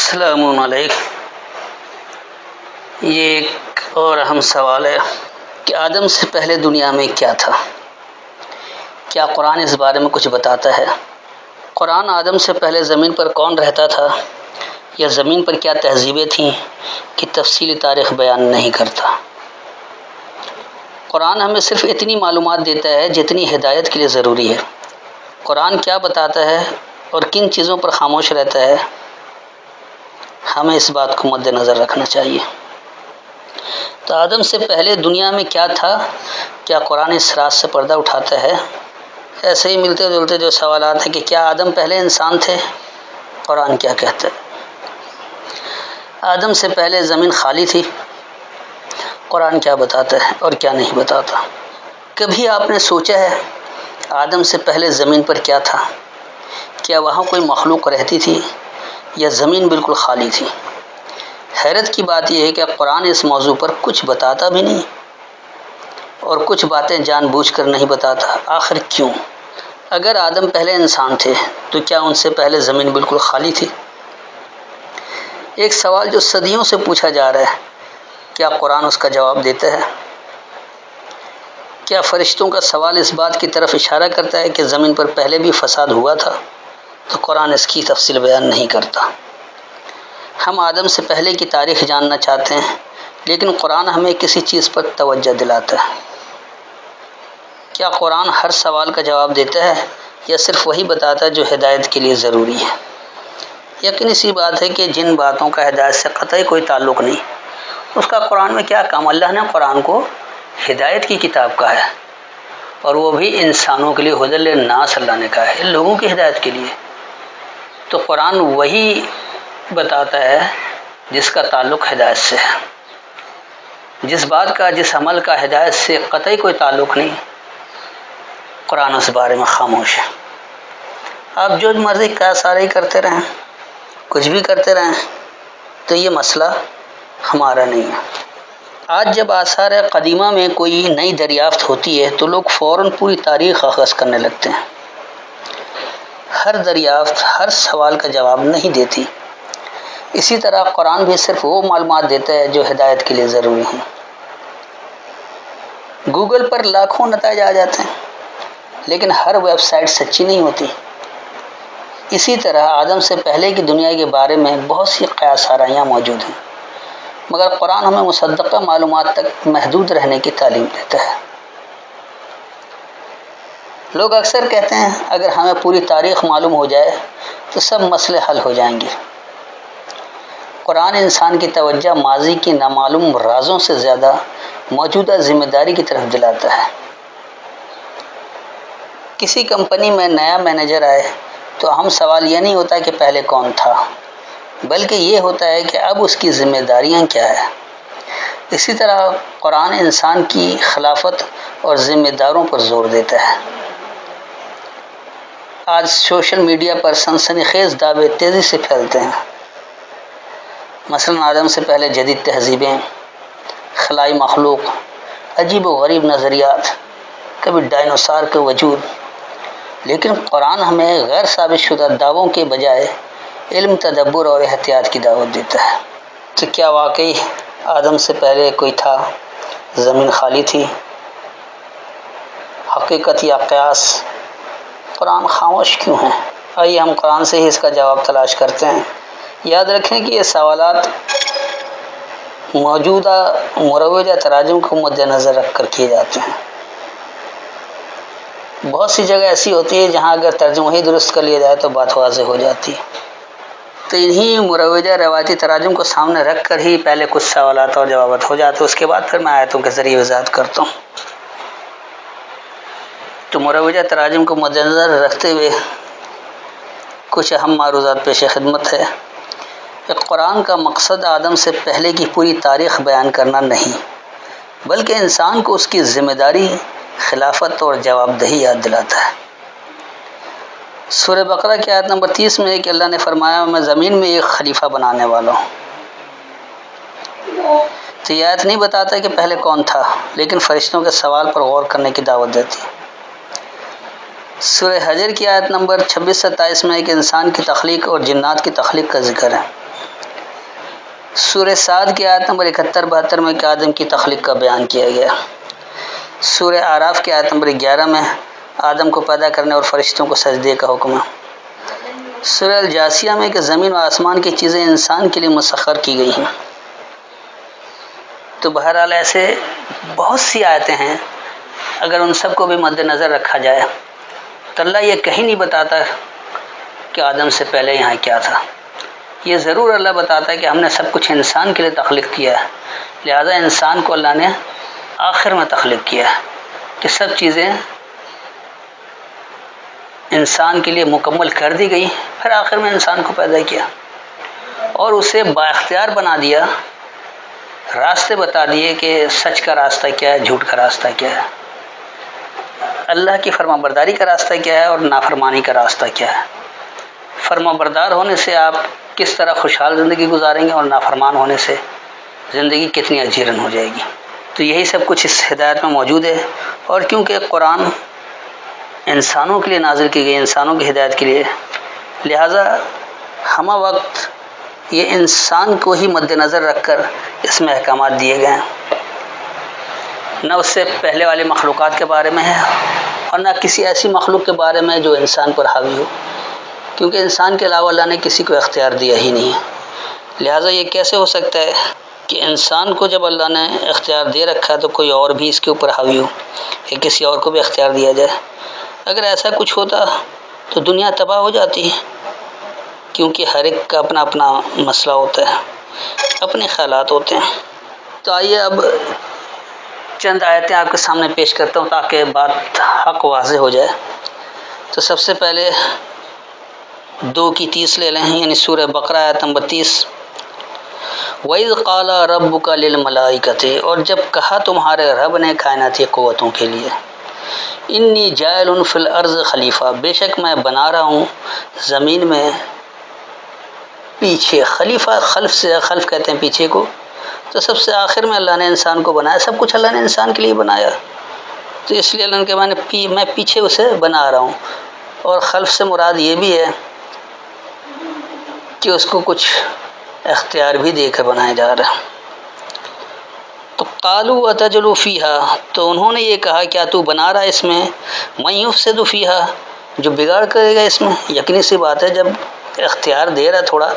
السلام علیکم۔ یہ ایک اور اہم سوال ہے کہ آدم سے پہلے دنیا میں کیا تھا؟ کیا قرآن اس بارے میں کچھ بتاتا ہے؟ قرآن آدم سے پہلے زمین پر کون رہتا تھا یا زمین پر کیا تہذیبیں تھیں کہ تفصیلی تاریخ بیان نہیں کرتا۔ قرآن ہمیں صرف اتنی معلومات دیتا ہے جتنی ہدایت کے لیے ضروری ہے۔ قرآن کیا بتاتا ہے اور کن چیزوں پر خاموش رہتا ہے، ہمیں اس بات کو مد نظر رکھنا چاہیے۔ تو آدم سے پہلے دنیا میں کیا تھا؟ کیا قرآن اس راز سے پردہ اٹھاتا ہے؟ ایسے ہی ملتے جلتے جو سوالات ہیں کہ کیا آدم پہلے انسان تھے؟ قرآن کیا کہتا ہے؟ آدم سے پہلے زمین خالی تھی؟ قرآن کیا بتاتا ہے اور کیا نہیں بتاتا؟ کبھی آپ نے سوچا ہے آدم سے پہلے زمین پر کیا تھا؟ کیا وہاں کوئی مخلوق رہتی تھی یا زمین بالکل خالی تھی؟ حیرت کی بات یہ ہے کہ قرآن اس موضوع پر کچھ بتاتا بھی نہیں اور کچھ باتیں جان بوجھ کر نہیں بتاتا۔ آخر کیوں؟ اگر آدم پہلے انسان تھے تو کیا ان سے پہلے زمین بالکل خالی تھی؟ ایک سوال جو صدیوں سے پوچھا جا رہا ہے، کیا قرآن اس کا جواب دیتا ہے؟ کیا فرشتوں کا سوال اس بات کی طرف اشارہ کرتا ہے کہ زمین پر پہلے بھی فساد ہوا تھا؟ تو قرآن اس کی تفصیل بیان نہیں کرتا۔ ہم آدم سے پہلے کی تاریخ جاننا چاہتے ہیں، لیکن قرآن ہمیں کسی چیز پر توجہ دلاتا ہے۔ کیا قرآن ہر سوال کا جواب دیتا ہے یا صرف وہی بتاتا ہے جو ہدایت کے لیے ضروری ہے؟ یقینی سی بات ہے کہ جن باتوں کا ہدایت سے قطعی کوئی تعلق نہیں، اس کا قرآن میں کیا کام؟ اللہ نے قرآن کو ہدایت کی کتاب کہا ہے، اور وہ بھی انسانوں کے لیے ہدی للناس اللہ نے کہا ہے، لوگوں کی ہدایت کے لیے۔ تو قرآن وہی بتاتا ہے جس کا تعلق ہدایت سے ہے۔ جس بات کا، جس عمل کا ہدایت سے قطعی کوئی تعلق نہیں، قرآن اس بارے میں خاموش ہے۔ آپ جو مرضی کیا سارے ہی کرتے رہیں، کچھ بھی کرتے رہیں، تو یہ مسئلہ ہمارا نہیں ہے۔ آج جب آثار قدیمہ میں کوئی نئی دریافت ہوتی ہے تو لوگ فوراً پوری تاریخ اخذ کرنے لگتے ہیں۔ ہر دریافت ہر سوال کا جواب نہیں دیتی۔ اسی طرح قرآن بھی صرف وہ معلومات دیتا ہے جو ہدایت کے لیے ضروری ہیں۔ گوگل پر لاکھوں نتائج آ جاتے ہیں، لیکن ہر ویب سائٹ سچی نہیں ہوتی۔ اسی طرح آدم سے پہلے کی دنیا کے بارے میں بہت سی قیاس آرائیاں موجود ہیں، مگر قرآن ہمیں مصدقہ معلومات تک محدود رہنے کی تعلیم دیتا ہے۔ لوگ اکثر کہتے ہیں اگر ہمیں پوری تاریخ معلوم ہو جائے تو سب مسئلے حل ہو جائیں گے۔ قرآن انسان کی توجہ ماضی کی نامعلوم رازوں سے زیادہ موجودہ ذمہ داری کی طرف دلاتا ہے۔ کسی کمپنی میں نیا مینیجر آئے تو اہم سوال یہ نہیں ہوتا کہ پہلے کون تھا، بلکہ یہ ہوتا ہے کہ اب اس کی ذمہ داریاں کیا ہیں۔ اسی طرح قرآن انسان کی خلافت اور ذمہ داروں پر زور دیتا ہے۔ آج سوشل میڈیا پر سنسنی خیز دعوے تیزی سے پھیلتے ہیں۔ مثلاً آدم سے پہلے جدید تہذیبیں، خلائی مخلوق، عجیب و غریب نظریات، کبھی ڈائنوسار کا وجود۔ لیکن قرآن ہمیں غیر ثابت شدہ دعووں کے بجائے علم، تدبر اور احتیاط کی دعوت دیتا ہے کہ کیا واقعی آدم سے پہلے کوئی تھا؟ زمین خالی تھی؟ حقیقت یا قیاس؟ قرآن خاموش کیوں ہے؟ آئیے ہم قرآن سے ہی اس کا جواب تلاش کرتے ہیں۔ یاد رکھیں کہ یہ سوالات موجودہ مروجہ تراجم کو مد نظر رکھ کر کیے جاتے ہیں۔ بہت سی جگہ ایسی ہوتی ہے جہاں اگر ترجمہ ہی درست کر لیا جائے تو بات واضح ہو جاتی ہے۔ تو انہی مروجہ روایتی تراجم کو سامنے رکھ کر ہی پہلے کچھ سوالات اور جوابات ہو جاتے، اس کے بعد پھر میں آیتوں کے ذریعے وضاحت کرتا ہوں۔ تو مروجہ تراجم کو مد نظر رکھتے ہوئے کچھ اہم معروضات پیش خدمت ہے کہ قرآن کا مقصد آدم سے پہلے کی پوری تاریخ بیان کرنا نہیں، بلکہ انسان کو اس کی ذمہ داری، خلافت اور جواب دہی یاد دلاتا ہے۔ سورہ بقرہ کی آیت نمبر 30 میں ہے کہ اللہ نے فرمایا میں زمین میں ایک خلیفہ بنانے والا ہوں۔ تو یہ آیت نہیں بتاتا کہ پہلے کون تھا، لیکن فرشتوں کے سوال پر غور کرنے کی دعوت دیتی ہے۔ سورہ حجر کی آیت نمبر 26-27 میں ہے کہ انسان کی تخلیق اور جنات کی تخلیق کا ذکر ہے۔ سورہ صاد کی آیت نمبر 71-72 میں کہ آدم کی تخلیق کا بیان کیا گیا. سورہ اعراف کی آیت نمبر 11 میں آدم کو پیدا کرنے اور فرشتوں کو سجدے کا حکم ہے. سورہ الجاثیہ میں کہ زمین و آسمان کی چیزیں انسان کے لیے مسخر کی گئی ہیں. تو بہرحال ایسے بہت سی آیتیں ہیں، اگر ان سب کو بھی مد نظر رکھا جائے تو اللہ یہ کہیں نہیں بتاتا کہ آدم سے پہلے یہاں کیا تھا. یہ ضرور اللہ بتاتا ہے کہ ہم نے سب کچھ انسان کے لیے تخلیق کیا ہے، لہذا انسان کو اللہ نے آخر میں تخلیق کیا ہے کہ سب چیزیں انسان کے لیے مکمل کر دی گئی، پھر آخر میں انسان کو پیدا کیا اور اسے بااختیار بنا دیا، راستے بتا دیے کہ سچ کا راستہ کیا ہے، جھوٹ کا راستہ کیا ہے، اللہ کی فرما برداری کا راستہ کیا ہے اور نافرمانی کا راستہ کیا ہے. فرما بردار ہونے سے آپ کس طرح خوشحال زندگی گزاریں گے اور نافرمان ہونے سے زندگی کتنی اجیرن ہو جائے گی. تو یہی سب کچھ اس ہدایت میں موجود ہے. اور کیونکہ قرآن انسانوں کے لیے نازل کی گئی، انسانوں کی ہدایت کے لیے، لہذا ہمہ وقت یہ انسان کو ہی مد نظر رکھ کر اس میں احکامات دیے گئے ہیں، نہ اس سے پہلے والے مخلوقات کے بارے میں ہے اور نہ کسی ایسی مخلوق کے بارے میں جو انسان پر حاوی ہو، کیونکہ انسان کے علاوہ اللہ نے کسی کو اختیار دیا ہی نہیں ہے. لہٰذا یہ کیسے ہو سکتا ہے کہ انسان کو جب اللہ نے اختیار دے رکھا ہے تو کوئی اور بھی اس کے اوپر حاوی ہو یا کسی اور کو بھی اختیار دیا جائے. اگر ایسا کچھ ہوتا تو دنیا تباہ ہو جاتی ہے، کیونکہ ہر ایک کا اپنا اپنا مسئلہ ہوتا ہے، اپنے خیالات ہوتے ہیں. تو آئیے اب چند آیتیں آپ کے سامنے پیش کرتا ہوں تاکہ بات حق واضح ہو جائے. تو سب سے پہلے 2:30 لے لیں، یعنی سورہ بقرہ آیت نمبر 30. وَإِذْ قَالَ رَبُّكَ لِلْمَلَائِكَةِ، اور جب کہا تمہارے رب نے کائناتی قوتوں کے لیے، انی جاعل فی الارض خلیفہ، بے شک میں بنا رہا ہوں زمین میں پیچھے. خلیفہ خلف سے، خلف کہتے ہیں پیچھے کو. تو سب سے آخر میں اللہ نے انسان کو بنایا، سب کچھ اللہ نے انسان کے لیے بنایا، تو اس لیے اللہ نے کہا میں پیچھے اسے بنا رہا ہوں. اور خلف سے مراد یہ بھی ہے کہ اس کو کچھ اختیار بھی دے کر بنایا جا رہا ہے. تو قالوا اتجعل فیہا، تو انہوں نے یہ کہا کیا تو بنا رہا ہے اس میں من یفسد فیہا، جو بگاڑ کرے گا اس میں. یقینی سی بات ہے جب اختیار دے رہا تھوڑا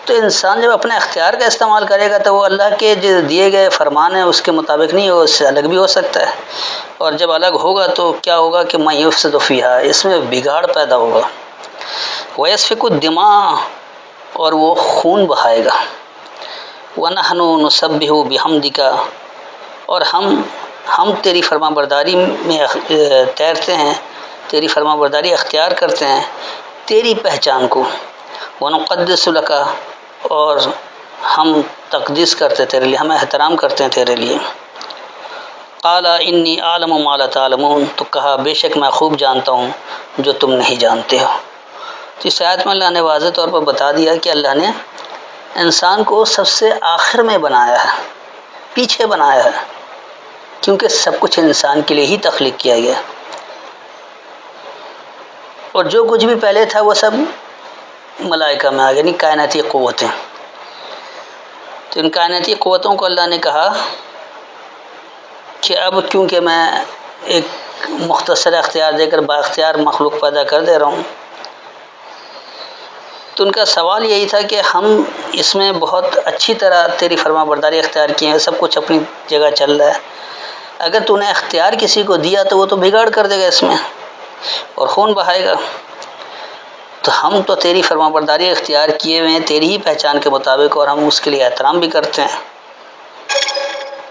تو انسان جب اپنے اختیار کا استعمال کرے گا تو وہ اللہ کے جو دیے گئے فرمان ہیں اس کے مطابق نہیں ہو، اس سے الگ بھی ہو سکتا ہے. اور جب الگ ہوگا تو کیا ہوگا کہ من یفسد فیہا، اس میں بگاڑ پیدا ہوگا. وَيَسْفِكُ الدِّمَاءَ، اور وہ خون بہائے گا. وَنَحْنُ نُسَبِّحُ بِحَمْدِكَ، اور ہم تیری فرما برداری میں تیرتے ہیں، تیری فرما برداری اختیار کرتے ہیں تیری پہچان کو. وَنُقَدِّسُ لَكَ، اور ہم تقدیس کرتے تیرے لیے، ہم احترام کرتے ہیں تیرے لیے. قَالَ إِنِّي أَعْلَمُ مَا لَا تَعْلَمُونَ، تو کہا بے شک میں خوب جانتا ہوں جو تم نہیں جانتے ہو. تو اس آیت میں اللہ نے واضح طور پر بتا دیا کہ اللہ نے انسان کو سب سے آخر میں بنایا ہے، پیچھے بنایا ہے، کیونکہ سب کچھ انسان کے لیے ہی تخلیق کیا گیا، اور جو کچھ بھی پہلے تھا وہ سب ملائکہ میں آ گیا، یعنی کائناتی قوتیں. تو ان کائناتی قوتوں کو اللہ نے کہا کہ اب کیونکہ میں ایک مختصر اختیار دے کر با اختیار مخلوق پیدا کر دے رہا ہوں، تو ان کا سوال یہی تھا کہ ہم اس میں بہت اچھی طرح تیری فرما برداری اختیار کی ہے، سب کچھ اپنی جگہ چل رہا ہے، اگر تو نے اختیار کسی کو دیا تو وہ تو بگاڑ کر دے گا اس میں اور خون بہائے گا. تو ہم تو تیری فرما برداری اختیار کیے ہوئے ہیں تیری ہی پہچان کے مطابق، اور ہم اس کے لیے احترام بھی کرتے ہیں.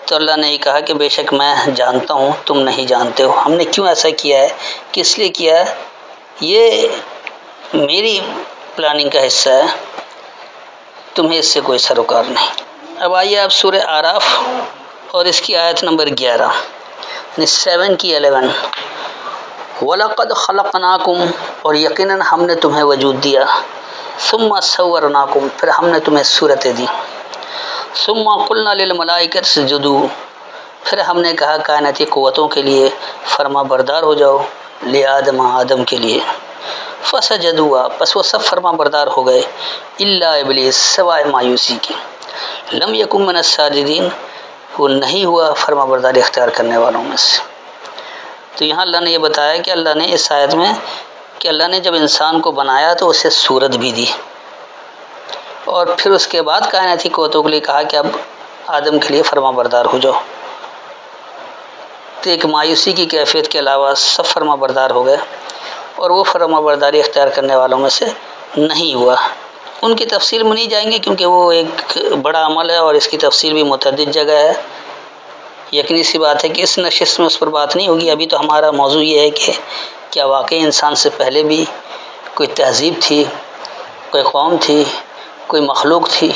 تو اللہ نے یہ کہا کہ بے شک میں جانتا ہوں تم نہیں جانتے ہو. ہم نے کیوں ایسا کیا ہے، کس لیے کیا ہے، یہ میری پلاننگ کا حصہ ہے، تمہیں اس سے کوئی سروکار نہیں. اب آئیے آپ سورہ اعراف اور اس کی آیت نمبر 11، 7 کی 11. وَلَقَدْ خَلَقْنَاكُمْ، اور یقیناً ہم نے تمہیں وجود دیا. ثُمَّ صَوَّرْنَاكُمْ، پھر ہم نے تمہیں صورتیں دی. ثُمَّ قُلْنَا لِلْمَلَائِكَةِ اسْجُدُوا، پھر ہم نے کہا کائناتی قوتوں کے لیے فرما بردار ہو جاؤ، لِآدَمَ، آدم کے لیے. فسجدوا پس وہ سب فرما بردار ہو گئے، الا ابلیس سوائے مایوسی کی، لم یکن من الساجدین وہ نہیں ہوا فرما برداری اختیار کرنے والوں میں سے۔ تو یہاں اللہ نے یہ بتایا کہ اللہ نے اس آیت میں کہ اللہ نے جب انسان کو بنایا تو اسے صورت بھی دی، اور پھر اس کے بعد کائناتی قوتوں کے لیے کہا کہ اب آدم کے لیے فرما بردار ہو جاؤ۔ تو ایک مایوسی کی کیفیت کے علاوہ سب فرما بردار ہو گئے، اور وہ فرما برداری اختیار کرنے والوں میں سے نہیں ہوا۔ ان کی تفصیل میں نہیں جائیں گے کیونکہ وہ ایک بڑا عمل ہے اور اس کی تفصیل بھی متعدد جگہ ہے۔ یقینی سی بات ہے کہ اس نشست میں اس پر بات نہیں ہوگی۔ ابھی تو ہمارا موضوع یہ ہے کہ کیا واقعی انسان سے پہلے بھی کوئی تہذیب تھی، کوئی قوم تھی، کوئی مخلوق تھی،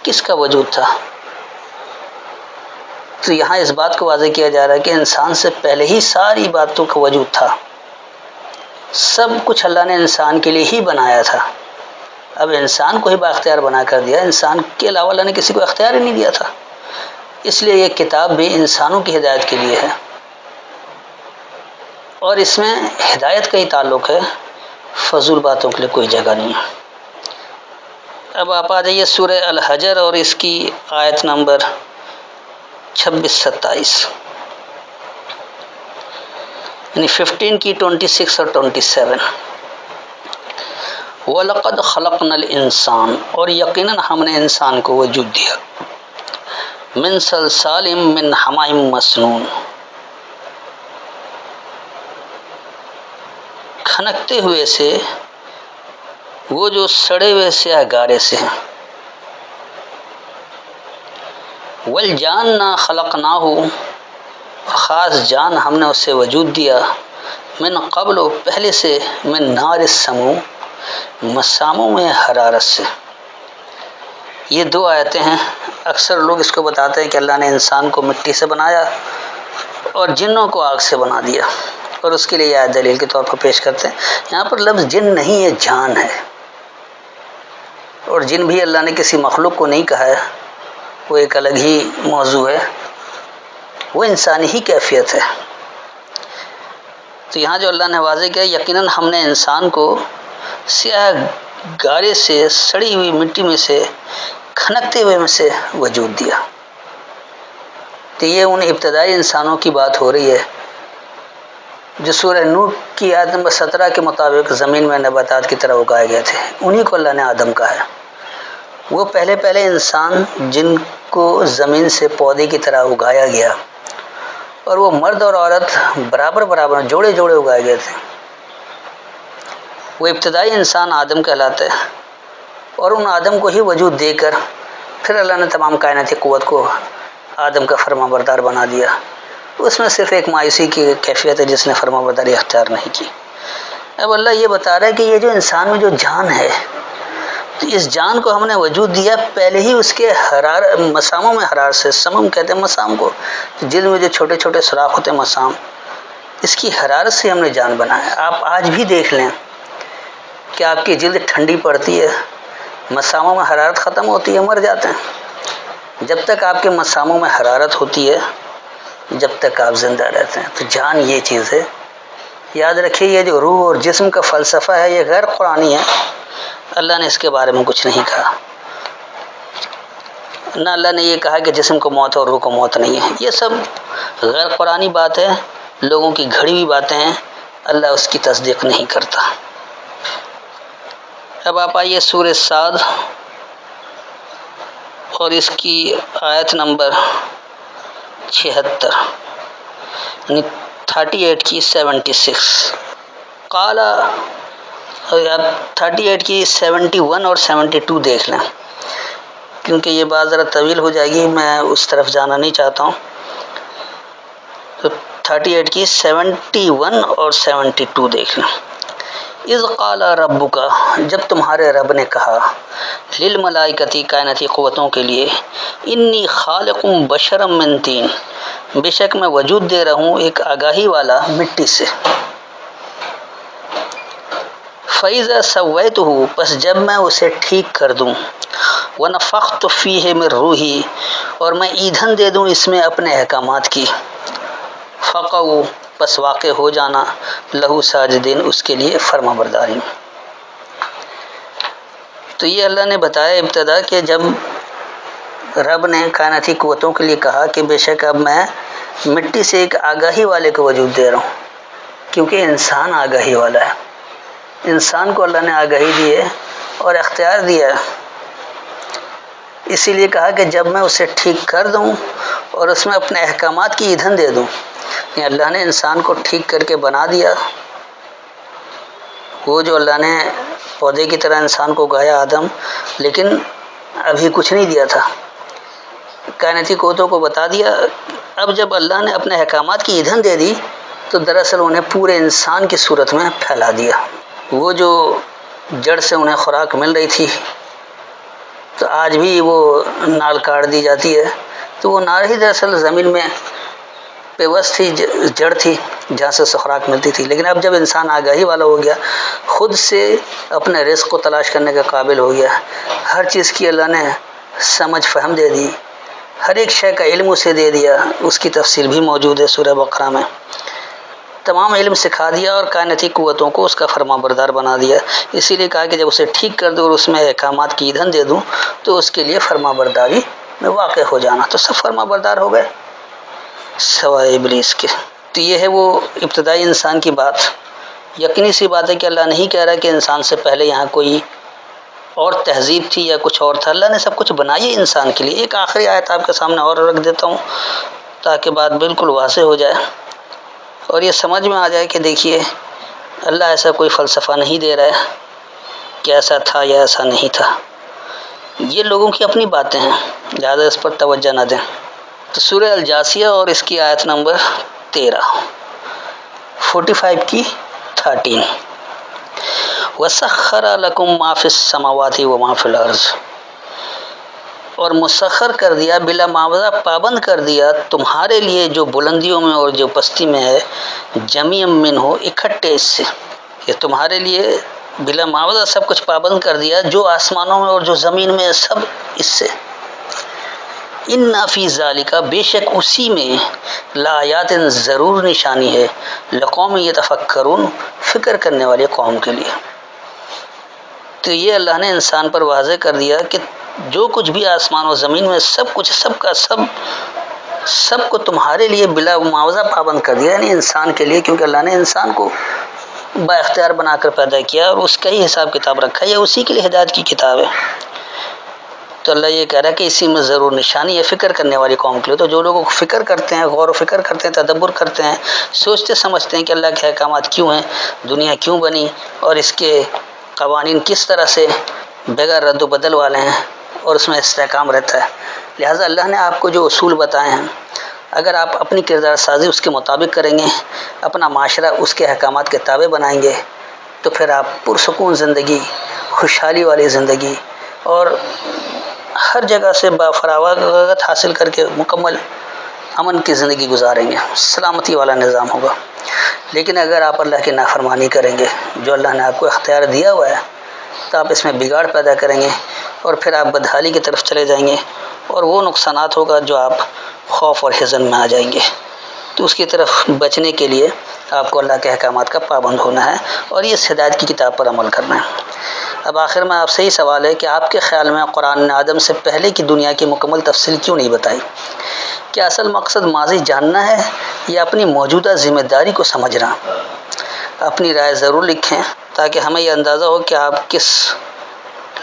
کس کا وجود تھا؟ تو یہاں اس بات کو واضح کیا جا رہا ہے کہ انسان سے پہلے ہی ساری باتوں کا وجود تھا، سب کچھ اللہ نے انسان کے لیے ہی بنایا تھا۔ اب انسان کو ہی بااختیار بنا کر دیا، انسان کے علاوہ اللہ نے کسی کو اختیار ہی نہیں دیا تھا۔ اس لیے یہ کتاب بھی انسانوں کی ہدایت کے لیے ہے، اور اس میں ہدایت کا ہی تعلق ہے، فضول باتوں کے لیے کوئی جگہ نہیں ہے۔ اب آپ آ جائیے سورہ الحجر اور اس کی آیت نمبر 26-27، یعنی 15 کی 26 اور 27۔ وَلَقَدْ خَلَقْنَا الْإِنسَانَ اور یقیناً ہم نے انسان کو وجود دیا، من صلصال من حماء مسنون کھنکتے ہوئے سے، وہ جو سڑے ہوئے سیاہ گارے سے ہیں۔ وَالْجَانَّ خَلَقْنَاهُ خاص جان ہم نے اسے وجود دیا، من قبل پہلے سے، من نار السموم مساموں میں حرارت سے۔ یہ دو آیتیں ہیں۔ اکثر لوگ اس کو بتاتے ہیں کہ اللہ نے انسان کو مٹی سے بنایا اور جنوں کو آگ سے بنا دیا، اور اس کے لیے یہ آیت دلیل کے طور پر پیش کرتے ہیں۔ یہاں پر لفظ جن نہیں ہے، جان ہے، اور جن بھی اللہ نے کسی مخلوق کو نہیں کہا ہے، وہ ایک الگ ہی موضوع ہے، وہ انسانی ہی کیفیت ہے۔ تو یہاں جو اللہ نے واضح کیا، یقیناً ہم نے انسان کو سیاہ گارے سے، سڑی ہوئی مٹی میں سے، کھنکتے ہوئے میں سے وجود دیا۔ تو یہ ان ابتدائی انسانوں کی بات ہو رہی ہے جو سورہ نوح کی آیت نمبر 17 کے مطابق زمین میں نباتات کی طرح اگائے گئے تھے، انہی کو اللہ نے آدم کہا ہے۔ وہ پہلے انسان جن کو زمین سے پودے کی طرح اگایا گیا، اور وہ مرد اور عورت برابر جوڑے اگائے گئے تھے، وہ ابتدائی انسان آدم کہلاتے ہیں، اور ان آدم کو ہی وجود دے کر پھر اللہ نے تمام کائناتی قوت کو آدم کا فرما بردار بنا دیا۔ اس میں صرف ایک مایوسی کی کیفیت ہے جس نے فرما برداری اختیار نہیں کی۔ اب اللہ یہ بتا رہا ہے کہ یہ جو انسان میں جو جان ہے، تو اس جان کو ہم نے وجود دیا پہلے ہی اس کے مساموں میں حرارت سے۔ سمم کہتے ہیں مسام کو، جلد میں جو چھوٹے چھوٹے سوراخ ہوتے ہیں مسام، اس کی حرارت سے ہم نے جان بنایا۔ آپ آج بھی دیکھ لیں کہ آپ کی جلد ٹھنڈی پڑتی ہے، مساموں میں حرارت ختم ہوتی ہے، مر جاتے ہیں۔ جب تک آپ کے مساموں میں حرارت ہوتی ہے، جب تک آپ زندہ رہتے ہیں۔ تو جان یہ چیز ہے، یاد رکھیے۔ یہ جو روح اور جسم کا فلسفہ ہے، یہ غیر قرآنی ہے، اللہ نے اس کے بارے میں کچھ نہیں کہا۔ نہ اللہ نے یہ کہا کہ جسم کو موت اور روح کو موت نہیں ہے۔ یہ سب غیر قرآنی بات ہے، لوگوں کی گھڑی ہوئی باتیں ہیں، اللہ اس کی تصدیق نہیں کرتا۔ اب آپ آئیے سورہ صاد اور اس کی آیت نمبر 76، یعنی 38 کی 76۔ قال، اب 38 کی 71 اور 72 دیکھ لیں، کیونکہ یہ بات ذرا طویل ہو جائے گی، میں اس طرف جانا نہیں چاہتا ہوں۔ تو 38 کی 71 اور 72 دیکھ لیں۔ اذ قال ربک، جب تمہارے رب نے کہا، للملائکتی کائناتی قوتوں کے لیے، انی خالق بشرا من طین، بے شک میں وجود دے رہا ہوں ایک آگاہی والا مٹی سے۔ فَإِذَا سَوَّيْتُهُ، پس جب میں اسے ٹھیک کر دوں، وَنَفَخْتُ فِيهِ مِن رُوحِي، اور میں ایندھن دے دوں اس میں اپنے احکامات کی، فَقَعُوا، بس واقع ہو جانا لہو ساجدین اس کے لیے فرما برداری میں۔ تو یہ اللہ نے بتایا ابتدا کہ جب رب نے کائناتی قوتوں کے لیے کہا کہ بے شک اب میں مٹی سے ایک آگاہی والے کو وجود دے رہا ہوں، کیونکہ انسان آگاہی والا ہے، انسان کو اللہ نے آگاہی دی ہے اور اختیار دیا ہے، اسی لیے کہا کہ جب میں اسے ٹھیک کر دوں اور اس میں اپنے احکامات کی ایندھن دے دوں، یعنی اللہ نے انسان کو ٹھیک کر کے بنا دیا۔ وہ جو اللہ نے پودے کی طرح انسان کو اگایا آدم، لیکن ابھی کچھ نہیں دیا تھا، کائناتی قوتوں کو بتا دیا۔ اب جب اللہ نے اپنے احکامات کی ایندھن دے دی تو دراصل انہیں پورے انسان کی صورت میں پھیلا دیا۔ وہ جو جڑ سے انہیں خوراک مل رہی تھی، تو آج بھی وہ نال کاٹ دی جاتی ہے، تو وہ نال ہی دراصل زمین میں پیوست تھی، جڑ تھی جہاں سے خوراک ملتی تھی۔ لیکن اب جب انسان آگاہی والا ہو گیا، خود سے اپنے رزق کو تلاش کرنے کا قابل ہو گیا، ہر چیز کی اللہ نے سمجھ فہم دے دی، ہر ایک شے کا علم اسے دے دیا، اس کی تفصیل بھی موجود ہے سورہ بقرہ میں، تمام علم سکھا دیا اور کائناتی قوتوں کو اس کا فرما بردار بنا دیا۔ اسی لیے کہا کہ جب اسے ٹھیک کر دوں اور اس میں احکامات کی ایندھن دے دوں تو اس کے لیے فرما برداری میں واقع ہو جانا، تو سب فرما بردار ہو گئے سوائے ابلیس کے۔ تو یہ ہے وہ ابتدائی انسان کی بات۔ یقینی سی بات ہے کہ اللہ نہیں کہہ رہا کہ انسان سے پہلے یہاں کوئی اور تہذیب تھی یا کچھ اور تھا، اللہ نے سب کچھ بنایا انسان کے لیے۔ ایک آخری آیت آپ کے سامنے اور رکھ دیتا ہوں تاکہ بات بالکل واضح ہو جائے اور یہ سمجھ میں آ جائے کہ دیکھیے اللہ ایسا کوئی فلسفہ نہیں دے رہا ہے کہ ایسا تھا یا ایسا نہیں تھا، یہ لوگوں کی اپنی باتیں ہیں، لہٰذا اس پر توجہ نہ دیں۔ تو سورہ الجاثیہ اور اس کی آیت نمبر 45 کی 13، وَسَخَّرَ لَكُم مَّا فِي السَّمَاوَاتِ وَمَا فِي الْأَرْضِ، اور مسخر کر دیا، بلا معاوضہ پابند کر دیا تمہارے لیے جو بلندیوں میں اور جو پستی میں ہے، جمیع منہ اکٹھے اس سے، یہ تمہارے لیے بلا معاوضہ سب کچھ پابند کر دیا، جو آسمانوں میں اور جو زمین میں سب اس سے۔ ان فی ذالک، بے شک اسی میں، لآیات ضرور نشانی ہے، لقوم یتفکرون، فکر کرنے والے قوم کے لیے۔ تو یہ اللہ نے انسان پر واضح کر دیا کہ جو کچھ بھی آسمان و زمین میں سب کچھ، سب کا سب کو تمہارے لیے بلا معاوضہ پابند کر دیا، یعنی انسان کے لیے، کیونکہ اللہ نے انسان کو با اختیار بنا کر پیدا کیا اور اس کا ہی حساب کتاب رکھا ہے، اسی کے لیے ہدایت کی کتاب ہے۔ تو اللہ یہ کہہ رہا ہے کہ اسی میں ضرور نشانی ہے فکر کرنے والی قوم کے لیے۔ تو جو لوگ فکر کرتے ہیں، غور و فکر کرتے ہیں، تدبر کرتے ہیں، سوچتے سمجھتے ہیں کہ اللہ کے احکامات کیوں ہیں، دنیا کیوں بنی اور اس کے قوانین کس طرح سے بغیر رد و بدل والے ہیں اور اس میں استحکام رہتا ہے، لہٰذا اللہ نے آپ کو جو اصول بتائے ہیں، اگر آپ اپنی کردار سازی اس کے مطابق کریں گے، اپنا معاشرہ اس کے احکامات کے تابع بنائیں گے، تو پھر آپ پرسکون زندگی، خوشحالی والی زندگی اور ہر جگہ سے بافراغت حاصل کر کے مکمل امن کی زندگی گزاریں گے، سلامتی والا نظام ہوگا۔ لیکن اگر آپ اللہ کی نافرمانی کریں گے، جو اللہ نے آپ کو اختیار دیا ہوا ہے، تو آپ اس میں بگاڑ پیدا کریں گے اور پھر آپ بدحالی کی طرف چلے جائیں گے اور وہ نقصانات ہوگا جو آپ خوف اور حزن میں آ جائیں گے۔ تو اس کی طرف بچنے کے لیے آپ کو اللہ کے احکامات کا پابند ہونا ہے اور یہ اس ہدایت کی کتاب پر عمل کرنا ہے۔ اب آخر میں آپ سے ہی سوال ہے کہ آپ کے خیال میں قرآن نے آدم سے پہلے کی دنیا کی مکمل تفصیل کیوں نہیں بتائی؟ کیا اصل مقصد ماضی جاننا ہے یا اپنی موجودہ ذمہ داری کو سمجھنا؟ اپنی رائے ضرور لکھیں تاکہ ہمیں یہ اندازہ ہو کہ آپ کس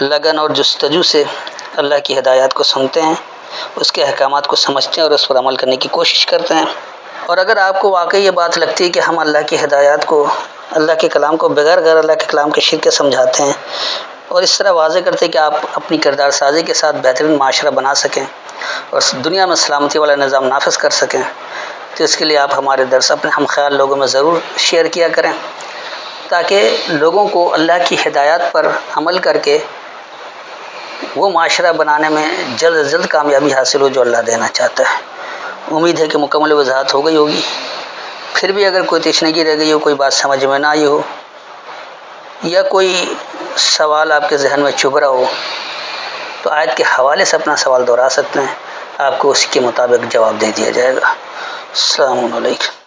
لگن اور جستجو سے اللہ کی ہدایات کو سنتے ہیں، اس کے احکامات کو سمجھتے ہیں اور اس پر عمل کرنے کی کوشش کرتے ہیں۔ اور اگر آپ کو واقعی یہ بات لگتی ہے کہ ہم اللہ کی ہدایات کو، اللہ کے کلام کو بغیر غیر اللہ کے کلام کے شرک سمجھاتے ہیں اور اس طرح واضح کرتے ہیں کہ آپ اپنی کردار سازی کے ساتھ بہترین معاشرہ بنا سکیں اور دنیا میں سلامتی والا نظام نافذ کر سکیں، تو اس کے لیے آپ ہمارے درس اپنے ہم خیال لوگوں میں ضرور شیئر کیا کریں تاکہ لوگوں کو اللہ کی ہدایات پر عمل کر کے وہ معاشرہ بنانے میں جلد از جلد کامیابی حاصل ہو جو اللہ دینا چاہتا ہے۔ امید ہے کہ مکمل وضاحت ہو گئی ہوگی۔ پھر بھی اگر کوئی تشنگی رہ گئی ہو، کوئی بات سمجھ میں نہ آئی ہو یا کوئی سوال آپ کے ذہن میں چبھ رہا ہو، تو آیت کے حوالے سے اپنا سوال دہرا سکتے ہیں، آپ کو اسی کے مطابق جواب دے دیا جائے گا۔ السلام علیکم۔